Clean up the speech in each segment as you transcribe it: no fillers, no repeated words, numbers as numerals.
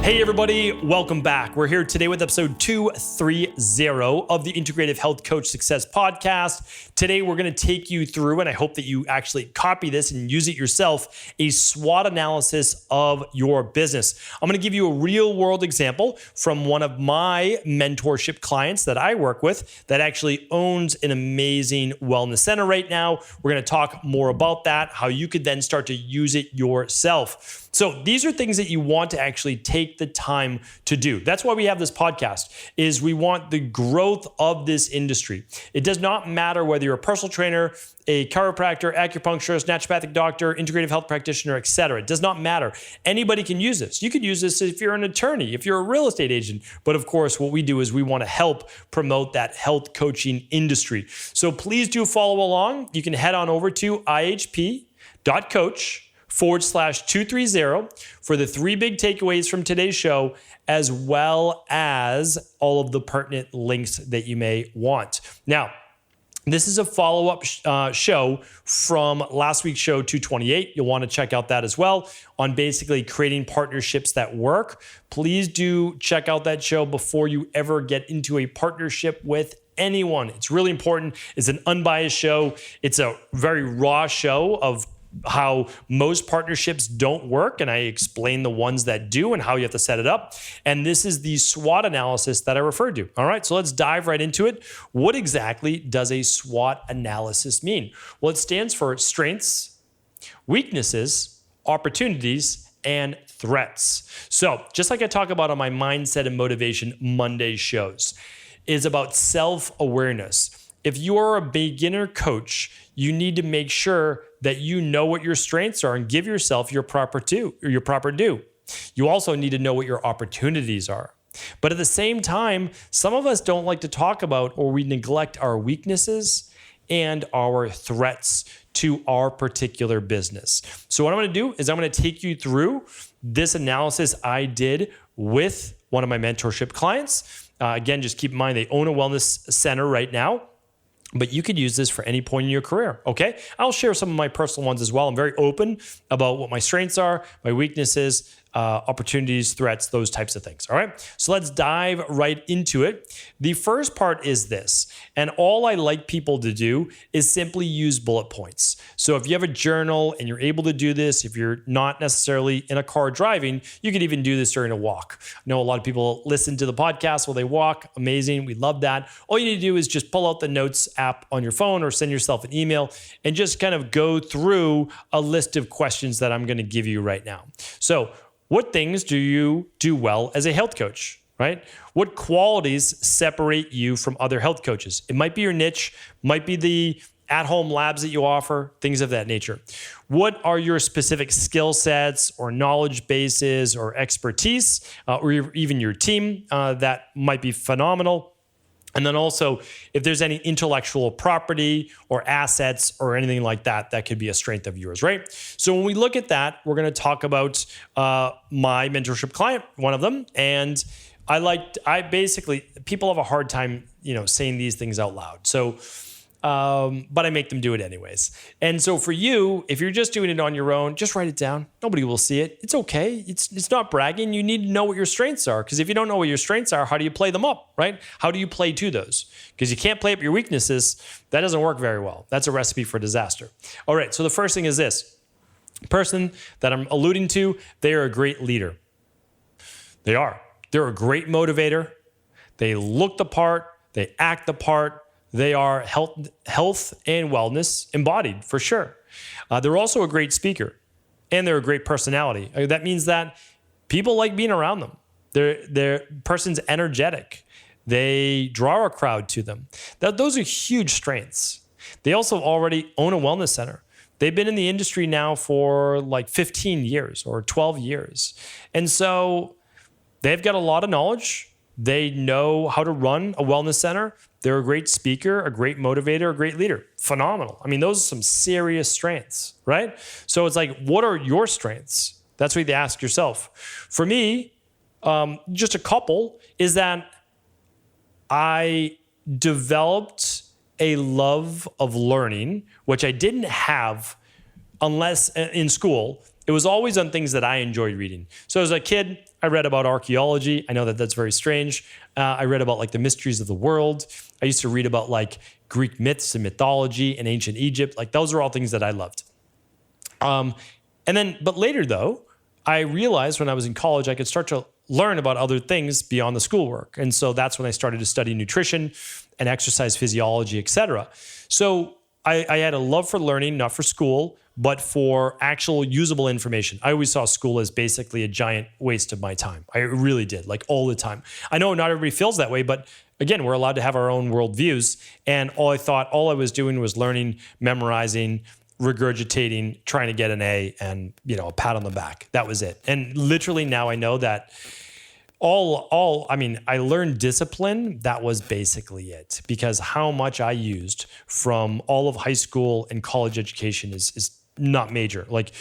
Hey everybody, welcome back. We're here today with episode 230 of the Integrative Health Coach Success Podcast. Today we're going to take you through, and I hope that you actually copy this and use it yourself, a SWOT analysis of your business. I'm going to give you a real world example from one of my mentorship clients that I work with that actually owns an amazing wellness center right now. We're going to talk more about that, how you could then start to use it yourself. So these are things that you want to actually take the time to do. That's why we have this podcast, is we want the growth of this industry. It does not matter whether you're a personal trainer, a chiropractor, acupuncturist, naturopathic doctor, integrative health practitioner, etc. It does not matter. Anybody can use this. You could use this if you're an attorney, if you're a real estate agent. But of course, what we do is we want to help promote that health coaching industry. So please do follow along. You can head on over to ihp.coach/230 for the 3 big takeaways from today's show, as well as all of the pertinent links that you may want. Now, this is a follow-up show from last week's show 228. You'll want to check out that as well on basically creating partnerships that work. Please do check out that show before you ever get into a partnership with anyone. It's really important. It's an unbiased show. It's a very raw show of how most partnerships don't work, and I explain the ones that do and how you have to set it up. And this is the SWOT analysis that I referred to. All right, so let's dive right into it. What exactly does a SWOT analysis mean? Well, it stands for strengths, weaknesses, opportunities, and threats. So just like I talk about on my Mindset and Motivation Monday shows, is about self-awareness. If you are a beginner coach, you need to make sure that you know what your strengths are and give yourself your proper due. You also need to know what your opportunities are. But at the same time, some of us don't like to talk about, or we neglect our weaknesses and our threats to our particular business. So what I'm going to do is I'm going to take you through this analysis I did with one of my mentorship clients. Again, just keep in mind they own a wellness center right now, but you could use this for any point in your career, okay? I'll share some of my personal ones as well. I'm very open about what my strengths are, my weaknesses, opportunities, threats, those types of things, all right? So let's dive right into it. The first part is this, and all I like people to do is simply use bullet points. So if you have a journal and you're able to do this, if you're not necessarily in a car driving, you could even do this during a walk. I know a lot of people listen to the podcast while they walk. Amazing. We love that. All you need to do is just pull out the notes app on your phone or send yourself an email and just kind of go through a list of questions that I'm going to give you right now. So what things do you do well as a health coach, right? What qualities separate you from other health coaches? It might be your niche, might be the at-home labs that you offer, things of that nature. What are your specific skill sets or knowledge bases or expertise, or even your team that might be phenomenal? And then also, if there's any intellectual property or assets or anything like that, that could be a strength of yours, right? So when we look at that, we're going to talk about my mentorship client, one of them. And people have a hard time, saying these things out loud. So, but I make them do it anyways. And so for you, if you're just doing it on your own, just write it down. Nobody will see it. It's okay. It's not bragging. You need to know what your strengths are, because if you don't know what your strengths are, how do you play them up, right? How do you play to those? Because you can't play up your weaknesses. That doesn't work very well. That's a recipe for disaster. All right. So the first thing is this. The person that I'm alluding to, they are a great leader. They are. They're a great motivator. They look the part. They act the part. They are health and wellness embodied, for sure. They're also a great speaker, and they're a great personality. That means that people like being around them. Their person's energetic. They draw a crowd to them. Those are huge strengths. They also already own a wellness center. They've been in the industry now for like 15 years or 12 years. And so they've got a lot of knowledge. They know how to run a wellness center. They're a great speaker, a great motivator, a great leader. Phenomenal. I mean, those are some serious strengths, right? So it's like, what are your strengths? That's what you ask yourself. For me, just a couple is that I developed a love of learning, which I didn't have unless in school, it was always on things that I enjoyed reading. So as a kid, I read about archaeology. I know that that's very strange. I read about like the mysteries of the world. I used to read about like Greek myths and mythology and ancient Egypt. Like those are all things that I loved. But later though, I realized when I was in college, I could start to learn about other things beyond the schoolwork. And so that's when I started to study nutrition and exercise physiology, et cetera. So I had a love for learning, not for school, but for actual usable information. I always saw school as basically a giant waste of my time. I really did, like all the time. I know not everybody feels that way, but again, we're allowed to have our own worldviews. And all I was doing was learning, memorizing, regurgitating, trying to get an A and, a pat on the back. That was it. And literally now I know that I learned discipline. That was basically it, because how much I used from all of high school and college education is not major. Like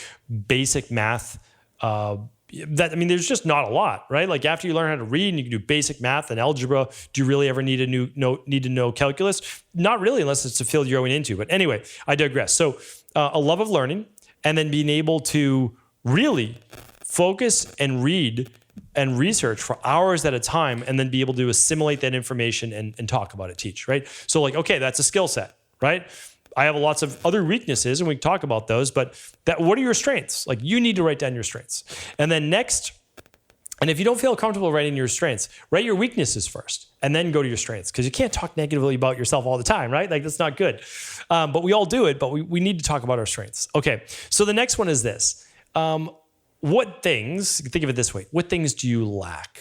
basic math, there's just not a lot, right? Like after you learn how to read and you can do basic math and algebra, do you really ever need to know calculus? Not really, unless it's a field you're going into. But anyway, I digress. So a love of learning, and then being able to really focus and read and research for hours at a time, and then be able to assimilate that information and talk about it, teach, right? So like, okay, that's a skill set, right? I have lots of other weaknesses, and we can talk about those, but what are your strengths? Like you need to write down your strengths. And then next, and if you don't feel comfortable writing your strengths, write your weaknesses first, and then go to your strengths, because you can't talk negatively about yourself all the time, right? Like that's not good. But we all do it, but we need to talk about our strengths. Okay, so the next one is this. What things, think of it this way, what things do you lack,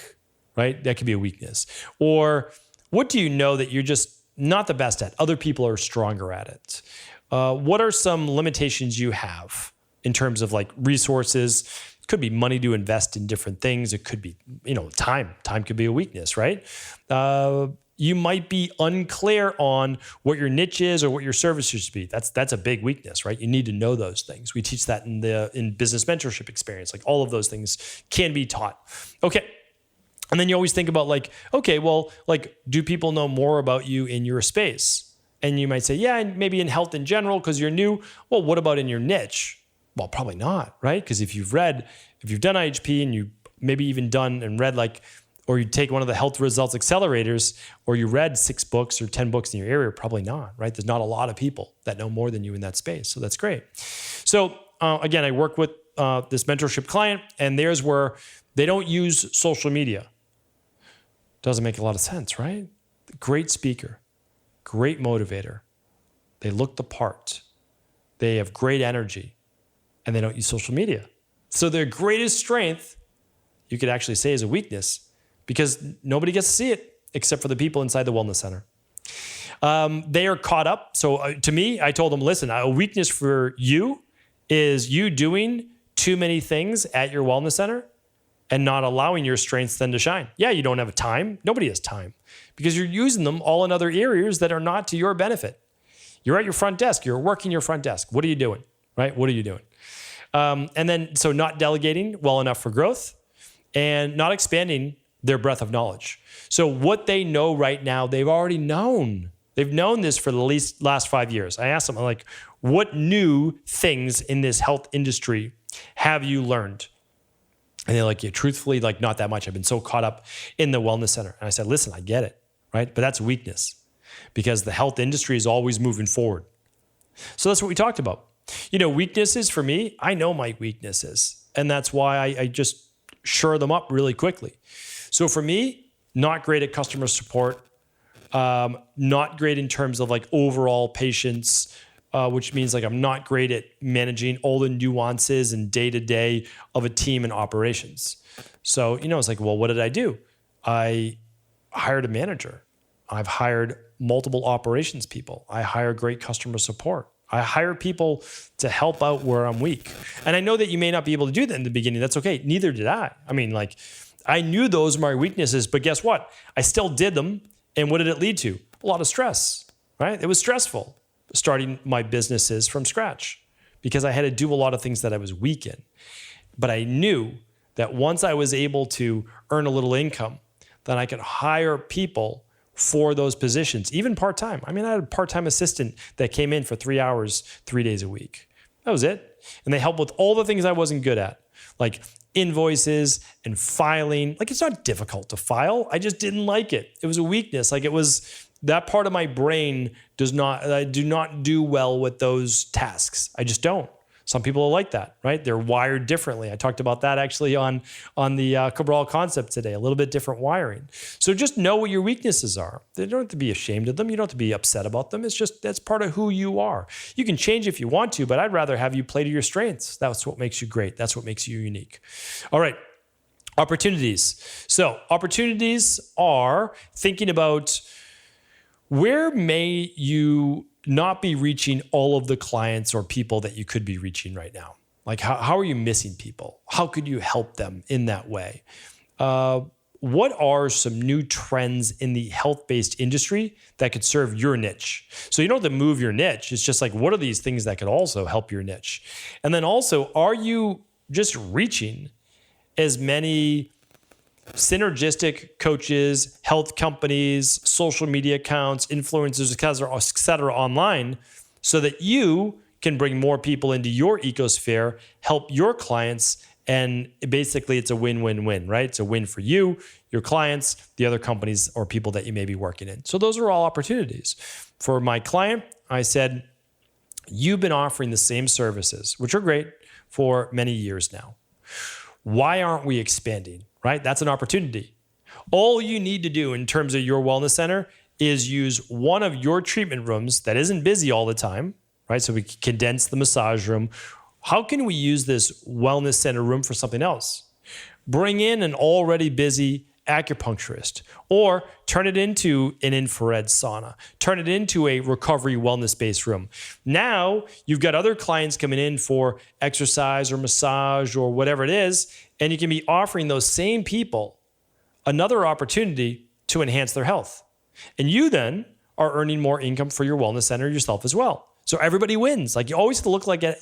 right? That could be a weakness. Or what do you know that you're just not the best at? Other people are stronger at it. What are some limitations you have in terms of like resources? It could be money to invest in different things. It could be, time. Time could be a weakness, right? You might be unclear on what your niche is or what your service should be. That's a big weakness, right? You need to know those things. We teach that in business mentorship experience. Like all of those things can be taught. Okay. And then you always think about like, okay, well, like, do people know more about you in your space? And you might say, yeah, maybe in health in general, because you're new. Well, what about in your niche? Well, probably not, right? Because if you've done IHP and you maybe even done and read or you take one of the health results accelerators, or you read 6 books or 10 books in your area, probably not, right? There's not a lot of people that know more than you in that space. So that's great. So again, I work with this mentorship client, and there's where they don't use social media. Doesn't make a lot of sense, right? Great speaker, great motivator. They look the part. They have great energy, and they don't use social media. So their greatest strength, you could actually say, is a weakness, because nobody gets to see it except for the people inside the wellness center. They are caught up. So to me, I told them, listen, a weakness for you is you doing too many things at your wellness center and not allowing your strengths then to shine. Yeah, you don't have time. Nobody has time, because you're using them all in other areas that are not to your benefit. You're at your front desk. You're working your front desk. What are you doing, right? What are you doing? So not delegating well enough for growth, and not expanding their breadth of knowledge. So what they know right now, they've already known. They've known this for the last 5 years. I asked them, like, what new things in this health industry have you learned? And they're like, yeah, truthfully, like not that much. I've been so caught up in the wellness center. And I said, listen, I get it, right? But that's weakness, because the health industry is always moving forward. So that's what we talked about. Weaknesses for me, I know my weaknesses. And that's why I just shore them up really quickly. So for me, not great at customer support, not great in terms of like overall patience, which means like I'm not great at managing all the nuances and day-to-day of a team and operations. So, it's like, well, what did I do? I hired a manager. I've hired multiple operations people. I hire great customer support. I hire people to help out where I'm weak. And I know that you may not be able to do that in the beginning. That's okay. Neither did I. I knew those were my weaknesses, but guess what? I still did them. And what did it lead to? A lot of stress, right? It was stressful starting my businesses from scratch, because I had to do a lot of things that I was weak in. But I knew that once I was able to earn a little income, then I could hire people for those positions, even part-time. I had a part-time assistant that came in for 3 hours, 3 days a week. That was it. And they help with all the things I wasn't good at, like invoices and filing. Like, it's not difficult to file. I just didn't like it. It was a weakness. Like, it was that part of my brain I do not do well with those tasks. I just don't. Some people are like that, right? They're wired differently. I talked about that actually on the Cabral concept today, a little bit different wiring. So just know what your weaknesses are. You don't have to be ashamed of them. You don't have to be upset about them. It's just, that's part of who you are. You can change if you want to, but I'd rather have you play to your strengths. That's what makes you great. That's what makes you unique. All right, opportunities. So opportunities are thinking about where may you not be reaching all of the clients or people that you could be reaching right now. Like, how are you missing people? How could you help them in that way? What are some new trends in the health-based industry that could serve your niche? So you don't have to move your niche. It's just like, what are these things that could also help your niche? And then also, are you just reaching as many synergistic coaches, health companies, social media accounts, influencers, et cetera, online, so that you can bring more people into your ecosphere, help your clients, and basically it's a win-win-win, right? It's a win for you, your clients, the other companies or people that you may be working in. So those are all opportunities. For my client, I said, you've been offering the same services, which are great, for many years now. Why aren't we expanding? Right? That's an opportunity. All you need to do in terms of your wellness center is use one of your treatment rooms that isn't busy all the time, right? So we condense the massage room. How can we use this wellness center room for something else? Bring in an already busy acupuncturist, or turn it into an infrared sauna, turn it into a recovery wellness-based room. Now you've got other clients coming in for exercise or massage or whatever it is, and you can be offering those same people another opportunity to enhance their health. And you then are earning more income for your wellness center yourself as well. So everybody wins. Like, you always have to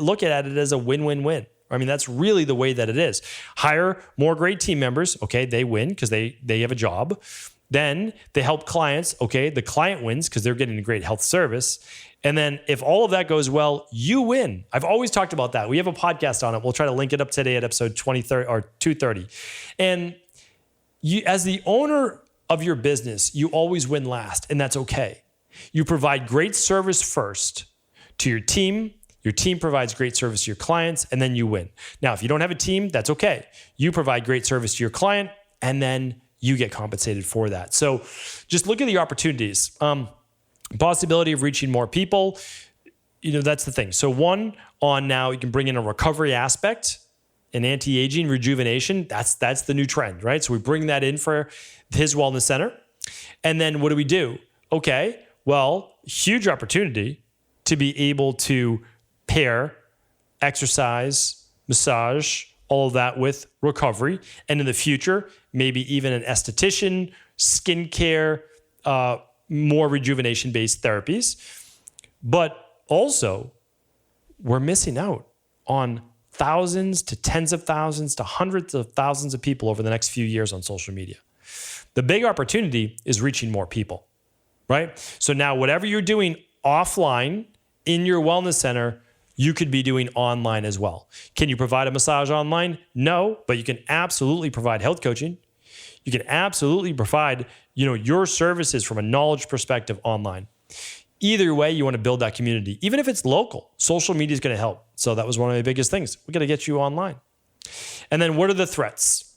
look at it as a win-win-win. I mean, that's really the way that it is. Hire more great team members. Okay, they win because they have a job. Then they help clients. Okay, the client wins because they're getting a great health service. And then if all of that goes well, you win. I've always talked about that. We have a podcast on it. We'll try to link it up today at episode 2030 or 230. And you, as the owner of your business, you always win last, and that's okay. You provide great service first to your team. Your team provides great service to your clients, and then you win. Now, if you don't have a team, that's okay. You provide great service to your client, and then you get compensated for that. So just look at the opportunities. Possibility of reaching more people, that's the thing. So one, on now, you can bring in a recovery aspect, an anti-aging rejuvenation. That's the new trend, right? So we bring that in for his wellness center. And then what do we do? Okay, well, huge opportunity to be able to pair exercise, massage, all of that with recovery. And in the future, maybe even an esthetician, skincare, more rejuvenation-based therapies. But also, we're missing out on thousands to tens of thousands to hundreds of thousands of people over the next few years on social media. The big opportunity is reaching more people, right? So now whatever you're doing offline in your wellness center, you could be doing online as well. Can you provide a massage online? No, but you can absolutely provide health coaching. You can absolutely provide, your services from a knowledge perspective online. Either way, you want to build that community. Even if it's local, social media is going to help. So that was one of the biggest things. We got to get you online. And then what are the threats?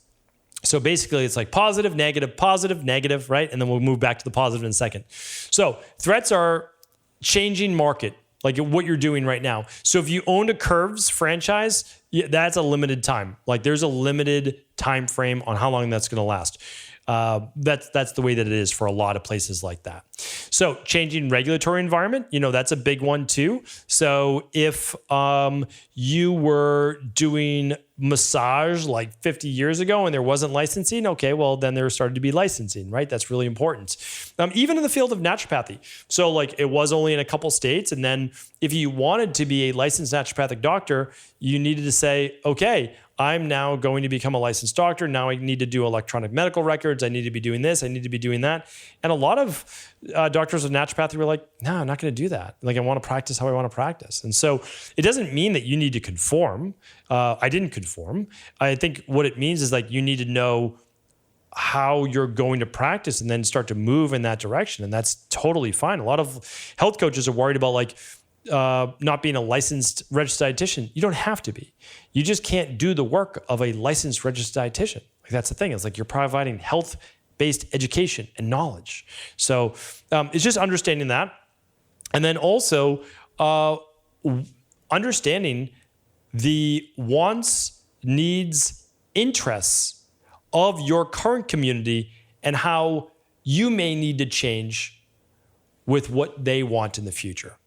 So basically it's like positive, negative, right? And then we'll move back to the positive in a second. So threats are changing market, like what you're doing right now. So if you owned a Curves franchise, that's a limited time. Like there's a limited time frame on how long that's going to last. That's the way that it is for a lot of places like that. So changing regulatory environment, that's a big one too. So if you were doing massage like 50 years ago and there wasn't licensing, okay, well then there started to be licensing, right? That's really important. Even in the field of naturopathy. So like it was only in a couple states. And then if you wanted to be a licensed naturopathic doctor, you needed to say, okay, I'm now going to become a licensed doctor. Now I need to do electronic medical records. I need to be doing this. I need to be doing that. And a lot of doctors of naturopathy were like, no, I'm not going to do that. Like, I want to practice how I want to practice. And so it doesn't mean that you need to conform. I didn't conform. I think what it means is like you need to know how you're going to practice and then start to move in that direction. And that's totally fine. A lot of health coaches are worried about like not being a licensed registered dietitian. You don't have to be. You just can't do the work of a licensed registered dietitian. Like, that's the thing. It's like you're providing health-based education and knowledge. So it's just understanding that. And then also understanding the wants, needs, interests of your current community and how you may need to change with what they want in the future.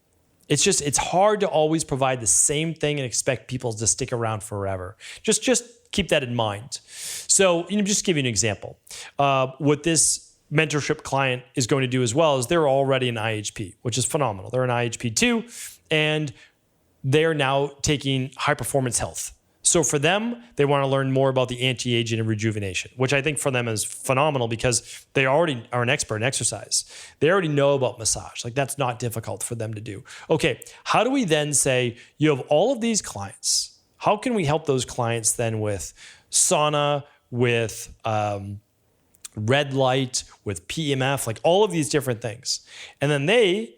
It's hard to always provide the same thing and expect people to stick around forever. Just keep that in mind. So, just give you an example. What this mentorship client is going to do as well is they're already an IHP, which is phenomenal. They're an IHP 2, and they're now taking high performance health. So for them, they want to learn more about the anti-aging and rejuvenation, which I think for them is phenomenal because they already are an expert in exercise. They already know about massage. Like, that's not difficult for them to do. Okay, how do we then say, you have all of these clients. How can we help those clients then with sauna, with red light, with PEMF, like all of these different things. And then they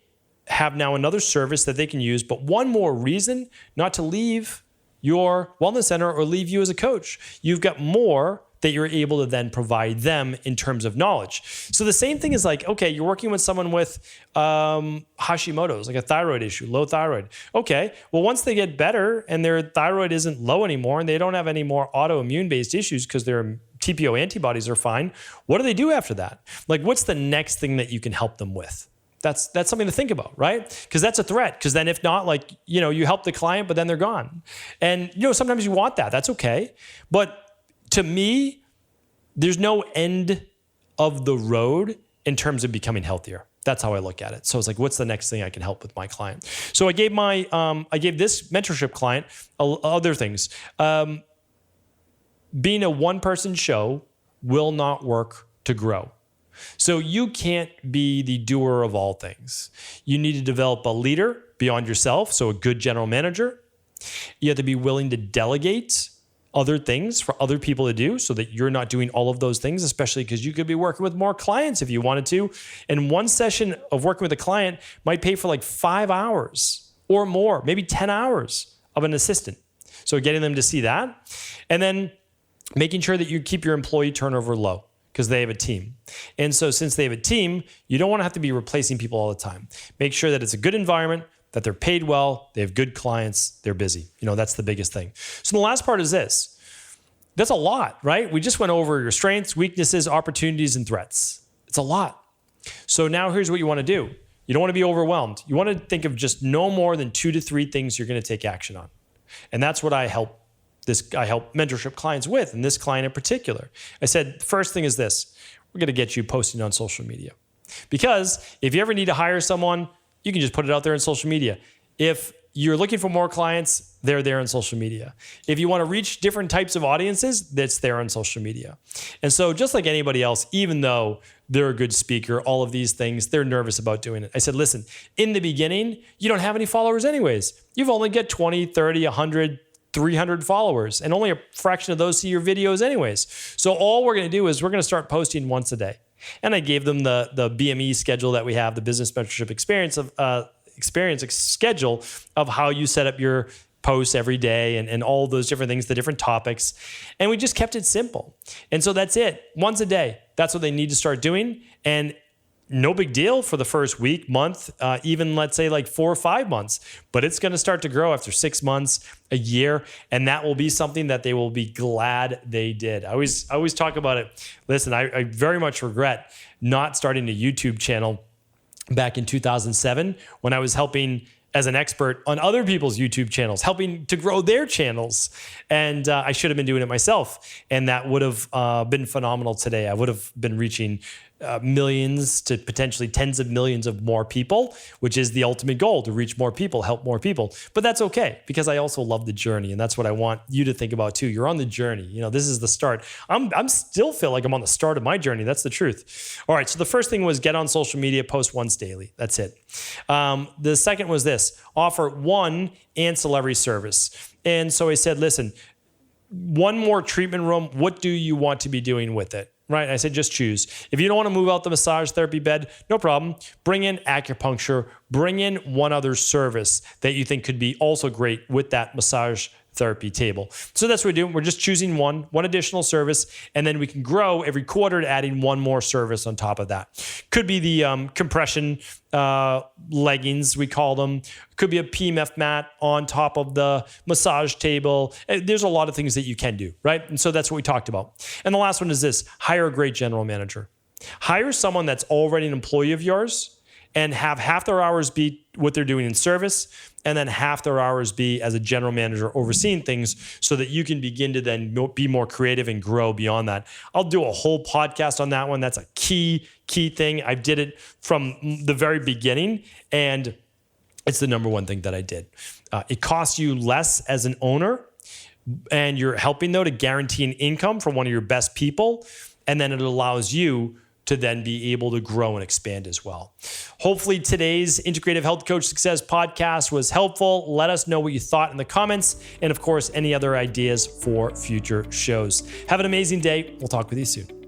have now another service that they can use, but one more reason not to leave your wellness center or leave you as a coach. You've got more that you're able to then provide them in terms of knowledge. So the same thing is like, okay, you're working with someone with Hashimoto's, like a thyroid issue, low thyroid. Okay, well, once they get better and their thyroid isn't low anymore and they don't have any more autoimmune based issues because their TPO antibodies are fine, what do they do after that? Like, what's the next thing that you can help them with? That's something to think about, right? Because that's a threat. Because then if not, like, you help the client, but then they're gone. And, sometimes you want that. That's okay. But to me, there's no end of the road in terms of becoming healthier. That's how I look at it. So it's like, what's the next thing I can help with my client? So I gave this mentorship client other things. Being a one-person show will not work to grow. So you can't be the doer of all things. You need to develop a leader beyond yourself, so a good general manager. You have to be willing to delegate other things for other people to do so that you're not doing all of those things, especially because you could be working with more clients if you wanted to. And one session of working with a client might pay for like 5 hours or more, maybe 10 hours of an assistant. So getting them to see that. And then making sure that you keep your employee turnover low, because they have a team. And so since they have a team, you don't want to have to be replacing people all the time. Make sure that it's a good environment, that they're paid well, they have good clients, they're busy. That's the biggest thing. So the last part is this. That's a lot, right? We just went over your strengths, weaknesses, opportunities, and threats. It's a lot. So now here's what you want to do. You don't want to be overwhelmed. You want to think of just no more than 2 to 3 things you're going to take action on. And that's what I help mentorship clients with, and this client in particular. I said, the first thing is this: we're going to get you posting on social media. Because if you ever need to hire someone, you can just put it out there on social media. If you're looking for more clients, they're there on social media. If you want to reach different types of audiences, that's there on social media. And so just like anybody else, even though they're a good speaker, all of these things, they're nervous about doing it. I said, listen, in the beginning, you don't have any followers anyways. You've only got 20, 30, 100, 300 followers, and only a fraction of those see your videos anyways. So all we're going to do is we're going to start posting once a day. And I gave them the BME schedule that we have, the business mentorship experience schedule of how you set up your posts every day and all those different things, the different topics. And we just kept it simple. And so that's it. Once a day. That's what they need to start doing. And no big deal for the first week, month, even let's say like 4 or 5 months, but it's going to start to grow after 6 months, a year, and that will be something that they will be glad they did. I always talk about it. Listen, I very much regret not starting a YouTube channel back in 2007 when I was helping as an expert on other people's YouTube channels, helping to grow their channels. And I should have been doing it myself. And that would have been phenomenal today. I would have been reaching millions to potentially tens of millions of more people, which is the ultimate goal, to reach more people, help more people. But that's okay, because I also love the journey, and that's what I want you to think about too. You're on the journey. This is the start. I'm still feel like I'm on the start of my journey. That's the truth. All right. So the first thing was get on social media, post once daily. That's it. The second was this: offer one ancillary service. And so I said, listen, one more treatment room. What do you want to be doing with it? Right? I said, just choose. If you don't want to move out the massage therapy bed, no problem. Bring in acupuncture. Bring in one other service that you think could be also great with that massage therapy table. So that's what we're doing. We're just choosing one additional service, and then we can grow every quarter to adding one more service on top of that. Could be the compression leggings, we call them. Could be a PMF mat on top of the massage table. There's a lot of things that you can do, right? And so that's what we talked about. And the last one is this: hire a great general manager. Hire someone that's already an employee of yours and have half their hours be what they're doing in service, and then half their hours be as a general manager overseeing things, so that you can begin to then be more creative and grow beyond that. I'll do a whole podcast on that one. That's a key thing. I did it from the very beginning, and it's the number one thing that I did. It costs you less as an owner, and you're helping, though, to guarantee an income from one of your best people, and then it allows you to then be able to grow and expand as well. Hopefully today's Integrative Health Coach Success podcast was helpful. Let us know what you thought in the comments, and of course, any other ideas for future shows. Have an amazing day. We'll talk with you soon.